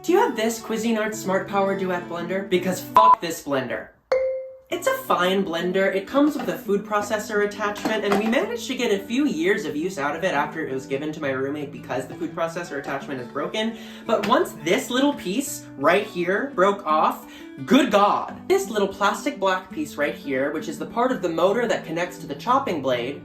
Do you have this Cuisinart Smart Power Duet blender? Because fuck this blender. It's a fine blender. It comes with a food processor attachment, and we managed to get a few years of use out of it after it was given to my roommate because the food processor attachment is broken. But once this little piece right here broke off, good God. This little plastic black piece right here, which is the part of the motor that connects to the chopping blade,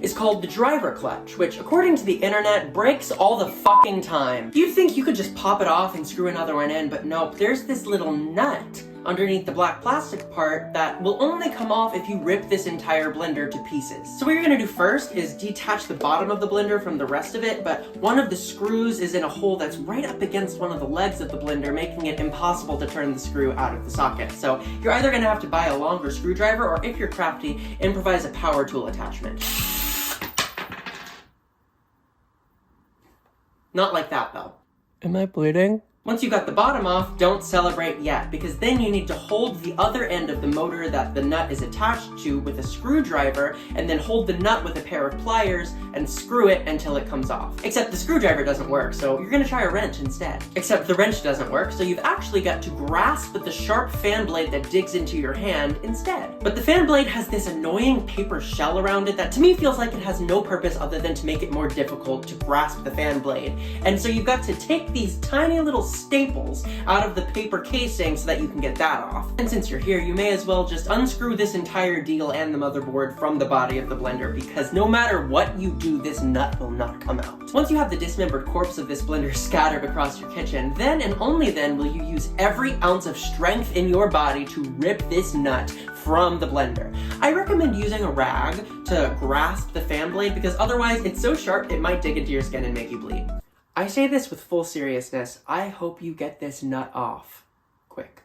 is called the driver clutch, which according to the internet breaks all the fucking time. You'd think you could just pop it off and screw another one in, but nope, there's this little nut underneath the black plastic part that will only come off if you rip this entire blender to pieces. So what you're gonna do first is detach the bottom of the blender from the rest of it, but one of the screws is in a hole that's right up against one of the legs of the blender, making it impossible to turn the screw out of the socket. So you're either gonna have to buy a longer screwdriver, or if you're crafty, improvise a power tool attachment. Not like that, though. Am I bleeding? Once you got the bottom off, don't celebrate yet, because then you need to hold the other end of the motor that the nut is attached to with a screwdriver, and then hold the nut with a pair of pliers and screw it until it comes off. Except the screwdriver doesn't work, so you're gonna try a wrench instead. Except the wrench doesn't work, so you've actually got to grasp the sharp fan blade that digs into your hand instead. But the fan blade has this annoying paper shell around it that to me feels like it has no purpose other than to make it more difficult to grasp the fan blade. And so you've got to take these tiny little staples out of the paper casing so that you can get that off. And since you're here, you may as well just unscrew this entire deal and the motherboard from the body of the blender, because no matter what you do, this nut will not come out. Once you have the dismembered corpse of this blender scattered across your kitchen, then and only then will you use every ounce of strength in your body to rip this nut from the blender. I recommend using a rag to grasp the fan blade, because otherwise it's so sharp it might dig into your skin and make you bleed. I say this with full seriousness. I hope you get this nut off quick.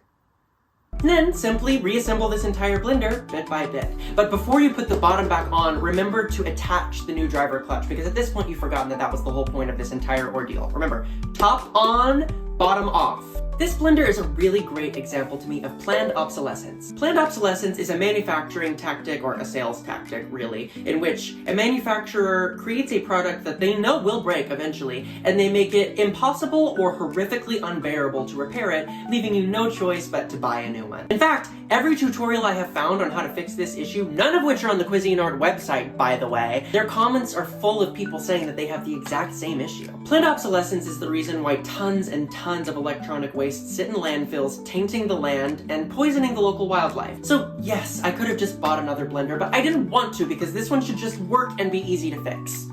And then simply reassemble this entire blender bit by bit. But before you put the bottom back on, remember to attach the new driver clutch, because at this point you've forgotten that that was the whole point of this entire ordeal. Remember, top on, bottom off. This blender is a really great example to me of planned obsolescence. Planned obsolescence is a manufacturing tactic, or a sales tactic really, in which a manufacturer creates a product that they know will break eventually, and they make it impossible or horrifically unbearable to repair it, leaving you no choice but to buy a new one. In fact, every tutorial I have found on how to fix this issue, none of which are on the Cuisinart website, by the way, their comments are full of people saying that they have the exact same issue. Planned obsolescence is the reason why tons and tons of electronic waste sit in landfills, tainting the land and poisoning the local wildlife. So yes, I could have just bought another blender, but I didn't want to, because this one should just work and be easy to fix.